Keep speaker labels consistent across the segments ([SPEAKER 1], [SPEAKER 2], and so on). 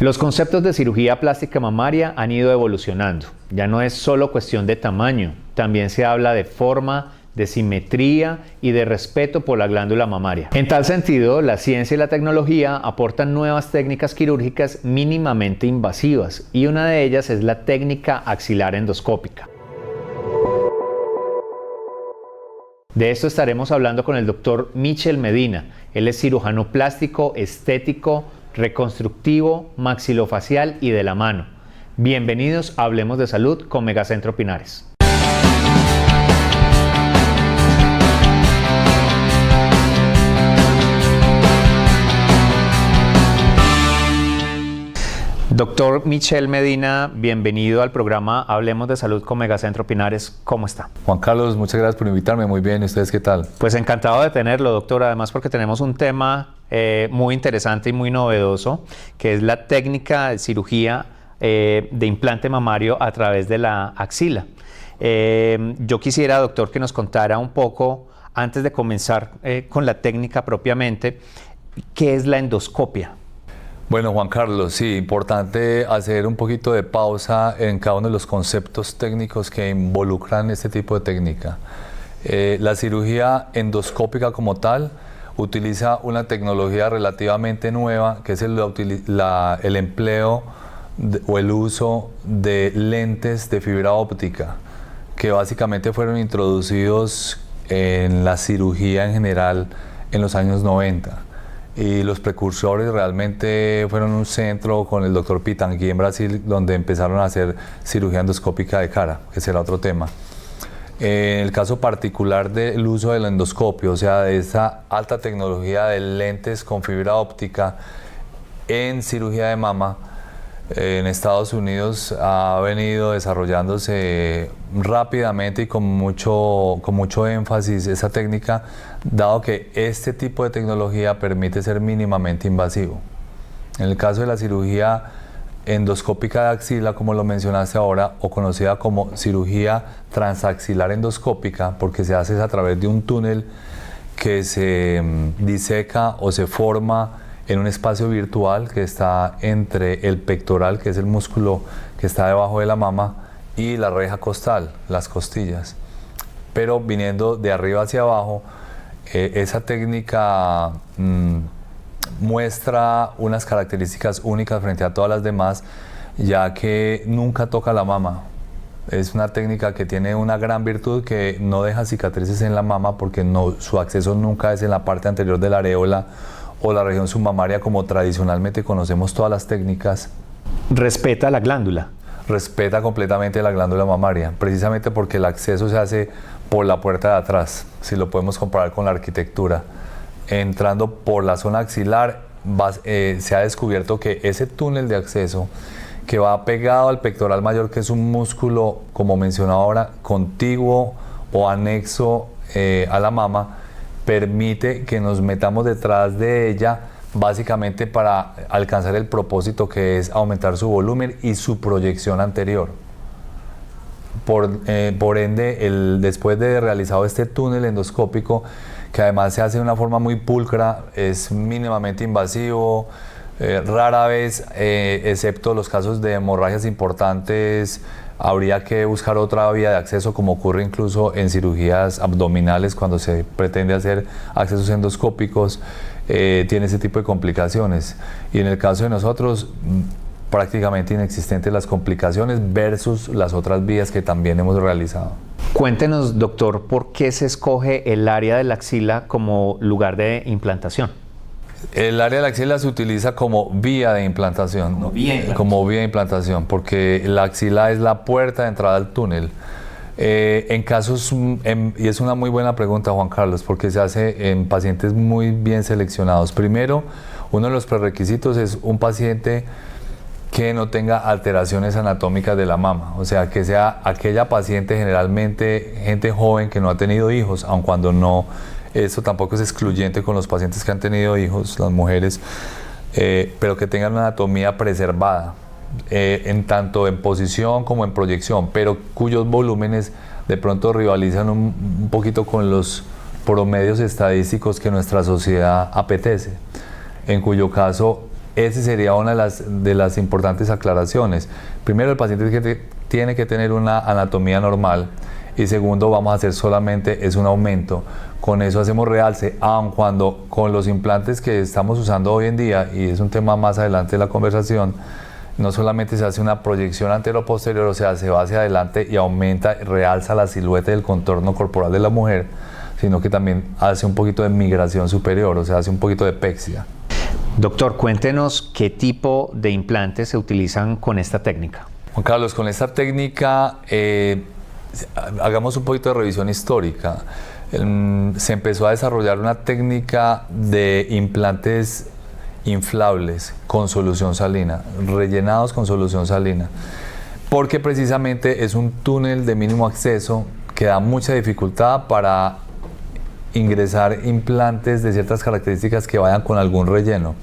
[SPEAKER 1] Los conceptos de cirugía plástica mamaria han ido evolucionando. Ya no es solo cuestión de tamaño, también se habla de forma, de simetría y de respeto por la glándula mamaria. En tal sentido, la ciencia y la tecnología aportan nuevas técnicas quirúrgicas mínimamente invasivas y una de ellas es la técnica axilar endoscópica. De esto estaremos hablando con el doctor Michel Medina. Él es cirujano plástico, estético, reconstructivo, maxilofacial y de la mano. Bienvenidos a Hablemos de Salud con Megacentro Pinares. Doctor Michel Medina, bienvenido al programa Hablemos de Salud con Megacentro Pinares. ¿Cómo está?
[SPEAKER 2] Juan Carlos, muchas gracias por invitarme. Muy bien, ¿y ustedes qué tal?
[SPEAKER 1] Pues encantado de tenerlo, doctor, además porque tenemos un tema muy interesante y muy novedoso, que es la técnica de cirugía de implante mamario a través de la axila. Yo quisiera, doctor, que nos contara un poco, antes de comenzar con la técnica propiamente, ¿qué es la endoscopia?
[SPEAKER 2] Bueno, Juan Carlos, sí, importante hacer un poquito de pausa en cada uno de los conceptos técnicos que involucran este tipo de técnica. La cirugía endoscópica como tal utiliza una tecnología relativamente nueva, que es el empleo o el uso de lentes de fibra óptica, que básicamente fueron introducidos en la cirugía en general en los años 90. Y los precursores realmente fueron un centro con el doctor Pitangui en Brasil, donde empezaron a hacer cirugía endoscópica de cara, que será otro tema. En el caso particular del uso del endoscopio, o sea, de esa alta tecnología de lentes con fibra óptica en cirugía de mama, en Estados Unidos ha venido desarrollándose rápidamente y con mucho énfasis esa técnica, dado que este tipo de tecnología permite ser mínimamente invasivo. En el caso de la cirugía endoscópica de axila, como lo mencionaste ahora, o conocida como cirugía transaxilar endoscópica, porque se hace a través de un túnel que se diseca o se forma en un espacio virtual que está entre el pectoral, que es el músculo que está debajo de la mama, y la reja costal, las costillas. Pero viniendo de arriba hacia abajo, esa técnica muestra unas características únicas frente a todas las demás, ya que nunca toca la mama. Es una técnica que tiene una gran virtud, que no deja cicatrices en la mama, porque su acceso nunca es en la parte anterior de la areola o la región submamaria, como tradicionalmente conocemos todas las técnicas.
[SPEAKER 1] ¿Respeta la glándula?
[SPEAKER 2] Respeta completamente la glándula mamaria, precisamente porque el acceso se hace por la puerta de atrás, si lo podemos comparar con la arquitectura. Entrando por la zona axilar, se ha descubierto que ese túnel de acceso que va pegado al pectoral mayor, que es un músculo, como mencionaba ahora, contiguo o anexo a la mama, permite que nos metamos detrás de ella, básicamente para alcanzar el propósito, que es aumentar su volumen y su proyección anterior. Por ende, después de realizado este túnel endoscópico, que además se hace de una forma muy pulcra, es mínimamente invasivo, rara vez, excepto los casos de hemorragias importantes, habría que buscar otra vía de acceso, como ocurre incluso en cirugías abdominales cuando se pretende hacer accesos endoscópicos. Tiene ese tipo de complicaciones, y en el caso de nosotros prácticamente inexistentes las complicaciones versus las otras vías que también hemos realizado.
[SPEAKER 1] Cuéntenos, doctor, ¿por qué se escoge el área de la axila como lugar de implantación?
[SPEAKER 2] El área de la axila se utiliza como vía de implantación. Como vía de implantación, porque la axila es la puerta de entrada al túnel. Y es una muy buena pregunta, Juan Carlos, porque se hace en pacientes muy bien seleccionados. Primero, uno de los prerequisitos es un paciente que no tenga alteraciones anatómicas de la mama, o sea, que sea aquella paciente, generalmente gente joven que no ha tenido hijos, aun cuando no, eso tampoco es excluyente con los pacientes que han tenido hijos, las mujeres, pero que tengan una anatomía preservada, en tanto en posición como en proyección, pero cuyos volúmenes de pronto rivalizan un poquito con los promedios estadísticos que nuestra sociedad apetece, en cuyo caso esa sería una de las importantes aclaraciones. Primero, el paciente tiene que tener una anatomía normal, y segundo, vamos a hacer solamente es un aumento. Con eso hacemos realce, aun cuando con los implantes que estamos usando hoy en día, y es un tema más adelante de la conversación, no solamente se hace una proyección antero-posterior, o sea, se va hacia adelante y aumenta, realza la silueta y el contorno corporal de la mujer, sino que también hace un poquito de migración superior, o sea, hace un poquito de pexia.
[SPEAKER 1] Doctor, cuéntenos qué tipo de implantes se utilizan con esta técnica.
[SPEAKER 2] Juan Carlos, con esta técnica, hagamos un poquito de revisión histórica. Se empezó a desarrollar una técnica de implantes inflables con solución salina, rellenados con solución salina, porque precisamente es un túnel de mínimo acceso que da mucha dificultad para ingresar implantes de ciertas características que vayan con algún relleno.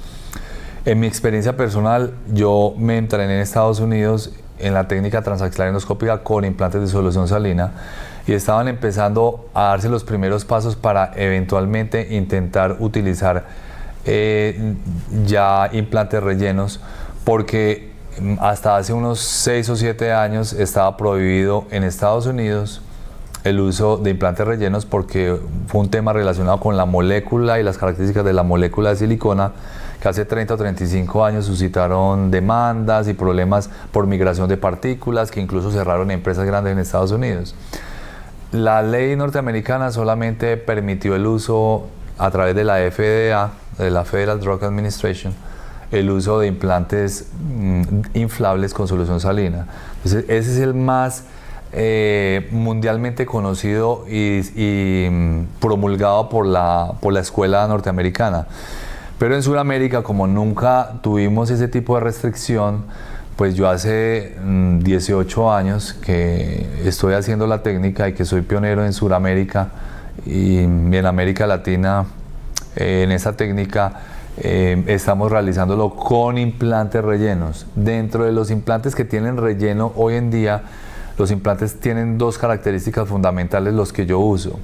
[SPEAKER 2] En mi experiencia personal, yo me entrené en Estados Unidos en la técnica transaxilar endoscópica con implantes de solución salina, y estaban empezando a darse los primeros pasos para eventualmente intentar utilizar ya implantes rellenos, porque hasta hace unos 6 o 7 años estaba prohibido en Estados Unidos el uso de implantes rellenos, porque fue un tema relacionado con la molécula y las características de la molécula de silicona, que hace 30 o 35 años suscitaron demandas y problemas por migración de partículas, que incluso cerraron empresas grandes en Estados Unidos. La ley norteamericana solamente permitió el uso a través de la FDA, de la Federal Drug Administration, el uso de implantes inflables con solución salina. Entonces, ese es el más mundialmente conocido y promulgado por la escuela norteamericana. Pero en Sudamérica, como nunca tuvimos ese tipo de restricción, pues yo hace 18 años que estoy haciendo la técnica y que soy pionero en Sudamérica y en América Latina en esta técnica. Estamos realizándolo con implantes rellenos. Dentro de los implantes que tienen relleno hoy en día, los implantes tienen 2 características fundamentales, los que yo uso.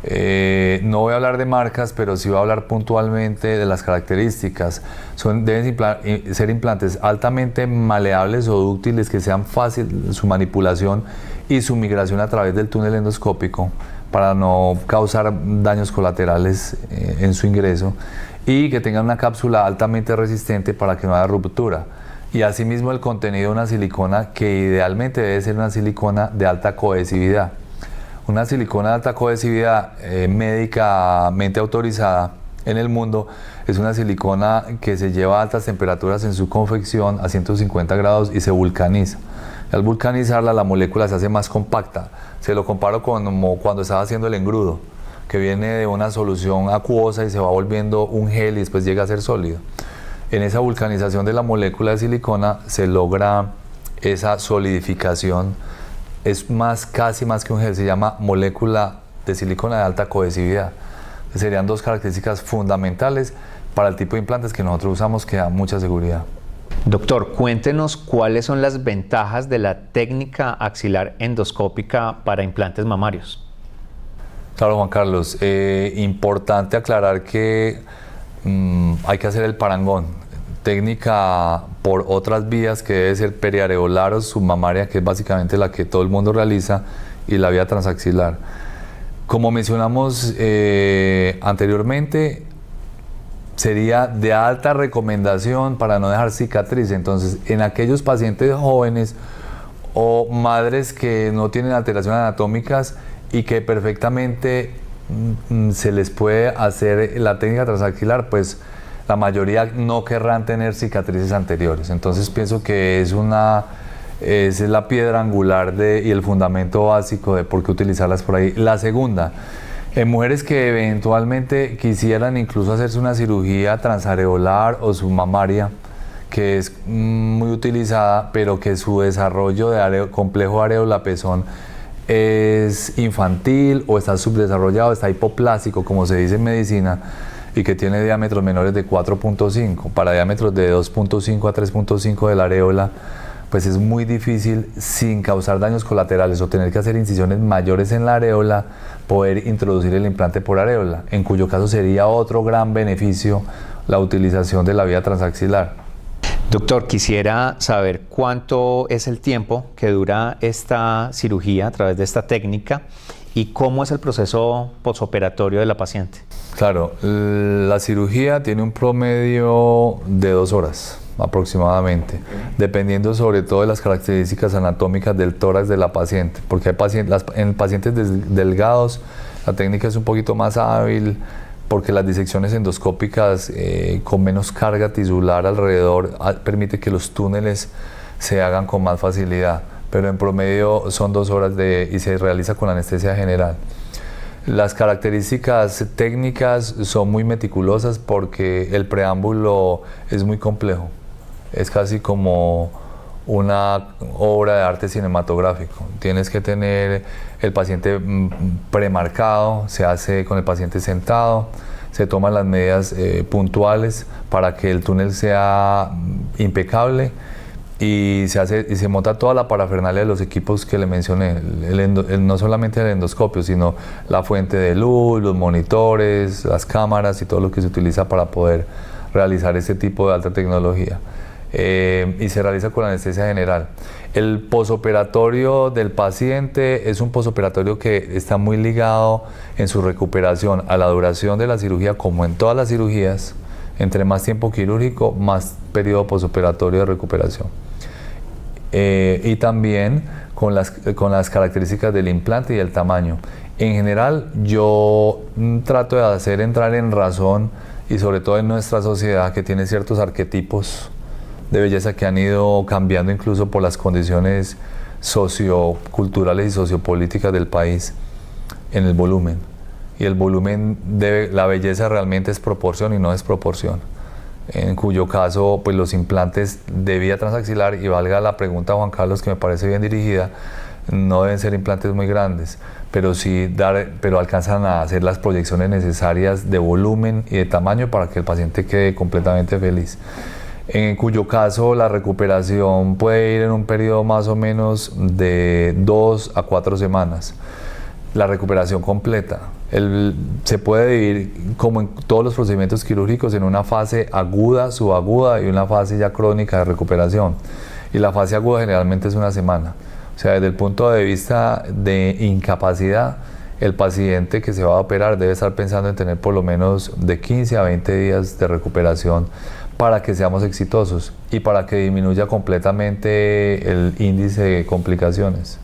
[SPEAKER 2] No voy a hablar de marcas, pero sí voy a hablar puntualmente de las características. Deben ser implantes altamente maleables o dúctiles, que sean fácil su manipulación y su migración a través del túnel endoscópico para no causar daños colaterales en su ingreso, y que tengan una cápsula altamente resistente para que no haya ruptura. Y asimismo el contenido de una silicona que idealmente debe ser una silicona de alta cohesividad. Una silicona de alta cohesividad médicamente autorizada en el mundo es una silicona que se lleva a altas temperaturas en su confección, a 150 grados, y se vulcaniza. Al vulcanizarla, la molécula se hace más compacta. Se lo comparo como cuando estaba haciendo el engrudo, que viene de una solución acuosa y se va volviendo un gel y después llega a ser sólido. En esa vulcanización de la molécula de silicona se logra esa solidificación. Es casi más que un gel, se llama molécula de silicona de alta cohesividad. Serían 2 características fundamentales para el tipo de implantes que nosotros usamos, que da mucha seguridad.
[SPEAKER 1] Doctor, cuéntenos cuáles son las ventajas de la técnica axilar endoscópica para implantes mamarios.
[SPEAKER 2] Claro, Juan Carlos, importante aclarar que hay que hacer el parangón. Técnica por otras vías, que debe ser periareolar o submamaria, que es básicamente la que todo el mundo realiza, y la vía transaxilar. Como mencionamos anteriormente, sería de alta recomendación para no dejar cicatriz. Entonces, en aquellos pacientes jóvenes o madres que no tienen alteraciones anatómicas y que perfectamente se les puede hacer la técnica transaxilar, pues la mayoría no querrán tener cicatrices anteriores. Entonces pienso que es la piedra angular y el fundamento básico de por qué utilizarlas por ahí. La segunda, en mujeres que eventualmente quisieran incluso hacerse una cirugía transareolar o submamaria, que es muy utilizada, pero que su desarrollo de complejo areola-pezón es infantil o está subdesarrollado, está hipoplásico, como se dice en medicina, y que tiene diámetros menores de 4.5, para diámetros de 2.5 a 3.5 de la areola, pues es muy difícil, sin causar daños colaterales o tener que hacer incisiones mayores en la areola, poder introducir el implante por areola, en cuyo caso sería otro gran beneficio, la utilización de la vía transaxilar.
[SPEAKER 1] Doctor, quisiera saber cuánto es el tiempo que dura esta cirugía a través de esta técnica y cómo es el proceso posoperatorio de la paciente.
[SPEAKER 2] Claro, la cirugía tiene un promedio de 2 horas aproximadamente, dependiendo sobre todo de las características anatómicas del tórax de la paciente, porque hay en pacientes delgados la técnica es un poquito más hábil, porque las disecciones endoscópicas con menos carga tisular alrededor permite que los túneles se hagan con más facilidad, pero en promedio son 2 horas y se realiza con anestesia general. Las características técnicas son muy meticulosas porque el preámbulo es muy complejo, es casi como una obra de arte cinematográfico. Tienes que tener el paciente premarcado, se hace con el paciente sentado, se toman las medidas puntuales para que el túnel sea impecable y se monta toda la parafernalia de los equipos que le mencioné, no solamente el endoscopio, sino la fuente de luz, los monitores, las cámaras y todo lo que se utiliza para poder realizar este tipo de alta tecnología. Y se realiza con anestesia general. El posoperatorio del paciente es un posoperatorio que está muy ligado en su recuperación a la duración de la cirugía, como en todas las cirugías. Entre más tiempo quirúrgico, más periodo posoperatorio de recuperación. Y también con las características del implante y el tamaño. En general, yo trato de hacer entrar en razón, y sobre todo en nuestra sociedad que tiene ciertos arquetipos de belleza que han ido cambiando incluso por las condiciones socioculturales y sociopolíticas del país, en el volumen. Y el volumen la belleza realmente es proporción y no desproporción. En cuyo caso, pues los implantes de vía transaxilar, y valga la pregunta, Juan Carlos, que me parece bien dirigida, no deben ser implantes muy grandes, pero pero alcanzan a hacer las proyecciones necesarias de volumen y de tamaño para que el paciente quede completamente feliz. En cuyo caso la recuperación puede ir en un periodo más o menos de 2 a 4 semanas. La recuperación completa. Se puede dividir, como en todos los procedimientos quirúrgicos, en una fase aguda, subaguda y una fase ya crónica de recuperación. Y la fase aguda generalmente es una semana. O sea, desde el punto de vista de incapacidad, el paciente que se va a operar debe estar pensando en tener por lo menos de 15 a 20 días de recuperación para que seamos exitosos y para que disminuya completamente el índice de complicaciones.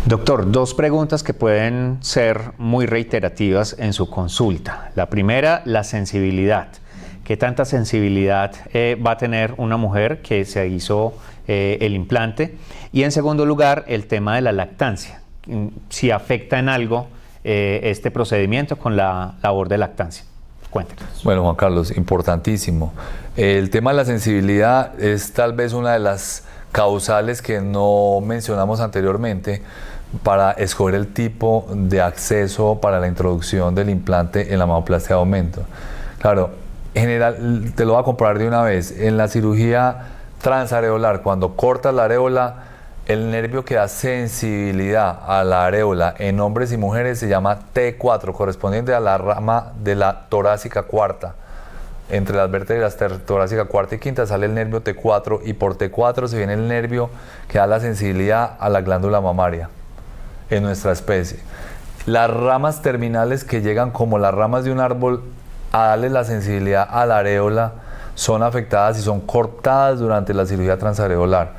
[SPEAKER 1] Doctor, 2 preguntas que pueden ser muy reiterativas en su consulta. La primera, la sensibilidad. ¿Qué tanta sensibilidad va a tener una mujer que se hizo el implante? Y en segundo lugar, el tema de la lactancia. Si afecta en algo este procedimiento con la labor de lactancia. Cuéntenos.
[SPEAKER 2] Bueno, Juan Carlos, importantísimo. El tema de la sensibilidad es tal vez una de las causales que no mencionamos anteriormente para escoger el tipo de acceso para la introducción del implante en la mamoplastia de aumento. Claro, en general, te lo voy a comprobar de una vez. En la cirugía transareolar, cuando cortas la areola, el nervio que da sensibilidad a la areola en hombres y mujeres se llama T4, correspondiente a la rama de la torácica cuarta. Entre las vértebras torácica cuarta y quinta sale el nervio T4 y por T4 se viene el nervio que da la sensibilidad a la glándula mamaria en nuestra especie. Las ramas terminales que llegan como las ramas de un árbol a darle la sensibilidad a la areola son afectadas y son cortadas durante la cirugía transareolar.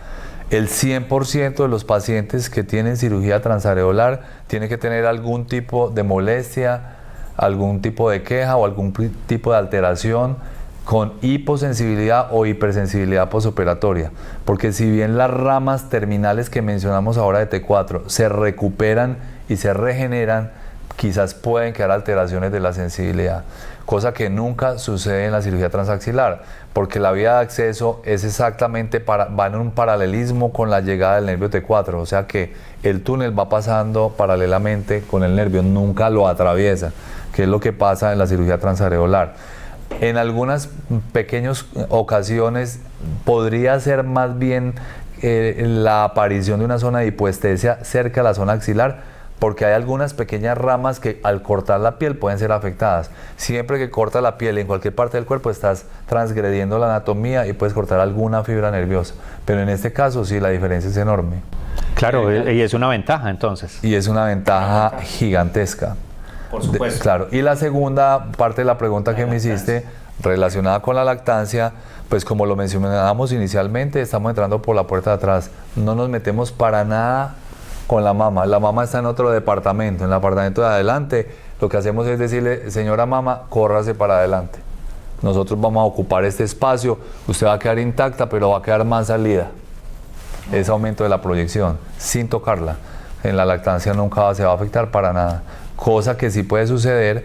[SPEAKER 2] El 100% de los pacientes que tienen cirugía transareolar tienen que tener algún tipo de molestia, algún tipo de queja o algún tipo de alteración con hiposensibilidad o hipersensibilidad posoperatoria. Porque si bien las ramas terminales que mencionamos ahora de T4 se recuperan y se regeneran, quizás pueden quedar alteraciones de la sensibilidad, cosa que nunca sucede en la cirugía transaxilar, porque la vía de acceso es exactamente va en un paralelismo con la llegada del nervio T4, o sea que el túnel va pasando paralelamente con el nervio, nunca lo atraviesa, que es lo que pasa en la cirugía transareolar. En algunas pequeñas ocasiones podría ser más bien la aparición de una zona de hipoestesia cerca de la zona axilar, porque hay algunas pequeñas ramas que al cortar la piel pueden ser afectadas. Siempre que cortas la piel en cualquier parte del cuerpo estás transgrediendo la anatomía y puedes cortar alguna fibra nerviosa, pero en este caso sí, la diferencia es enorme.
[SPEAKER 1] Claro, y es una ventaja entonces.
[SPEAKER 2] Y es una ventaja gigantesca.
[SPEAKER 1] Por supuesto.
[SPEAKER 2] Claro, y la segunda parte de la pregunta que me hiciste, relacionada con la lactancia, pues como lo mencionábamos inicialmente, estamos entrando por la puerta de atrás. No nos metemos para nada con la mama. La mama está en otro departamento, en el apartamento de adelante. Lo que hacemos es decirle, señora mama, córrase para adelante. Nosotros vamos a ocupar este espacio, usted va a quedar intacta, pero va a quedar más salida. Es aumento de la proyección, sin tocarla. En la lactancia nunca se va a afectar para nada. Cosa que sí puede suceder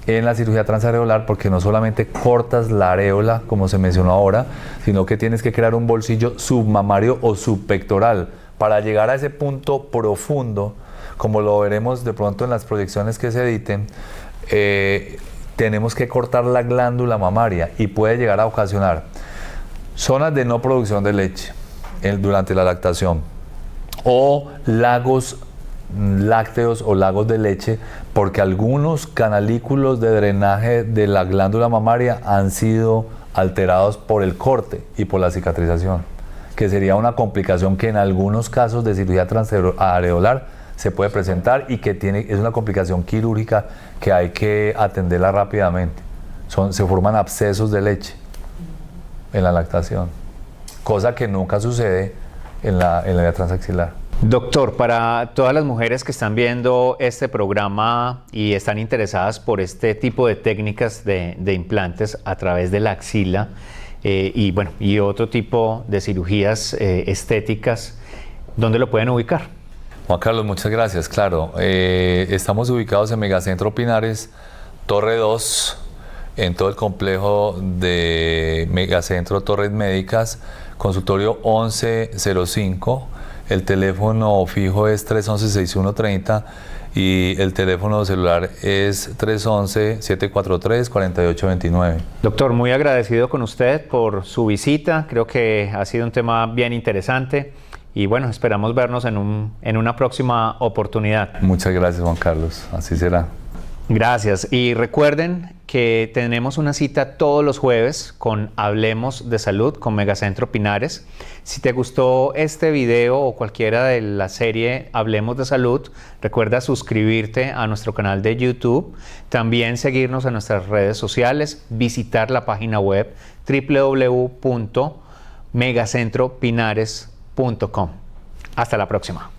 [SPEAKER 2] en la cirugía transareolar, porque no solamente cortas la areola, como se mencionó ahora, sino que tienes que crear un bolsillo submamario o subpectoral para llegar a ese punto profundo, como lo veremos de pronto en las proyecciones que se editen. Tenemos que cortar la glándula mamaria y puede llegar a ocasionar zonas de no producción de leche durante la lactación, o lagos lácteos o lagos de leche, porque algunos canalículos de drenaje de la glándula mamaria han sido alterados por el corte y por la cicatrización, que sería una complicación que en algunos casos de cirugía transareolar se puede presentar y que es una complicación quirúrgica que hay que atenderla rápidamente. Se forman abscesos de leche en la lactación, cosa que nunca sucede en la vía transaxilar.
[SPEAKER 1] Doctor, para todas las mujeres que están viendo este programa y están interesadas por este tipo de técnicas de implantes a través de la axila y otro tipo de cirugías estéticas, ¿dónde lo pueden ubicar?
[SPEAKER 2] Juan Carlos, muchas gracias. Claro, estamos ubicados en Megacentro Pinares, Torre 2, en todo el complejo de Megacentro Torres Médicas, consultorio 1105. El teléfono fijo es 311-6130 y el teléfono celular es 311-743-4829.
[SPEAKER 1] Doctor, muy agradecido con usted por su visita. Creo que ha sido un tema bien interesante y bueno, esperamos vernos en una próxima oportunidad.
[SPEAKER 2] Muchas gracias, Juan Carlos. Así será.
[SPEAKER 1] Gracias. Y recuerden que tenemos una cita todos los jueves con Hablemos de Salud con Megacentro Pinares. Si te gustó este video o cualquiera de la serie Hablemos de Salud, recuerda suscribirte a nuestro canal de YouTube, también seguirnos en nuestras redes sociales, visitar la página web www.megacentropinares.com. Hasta la próxima.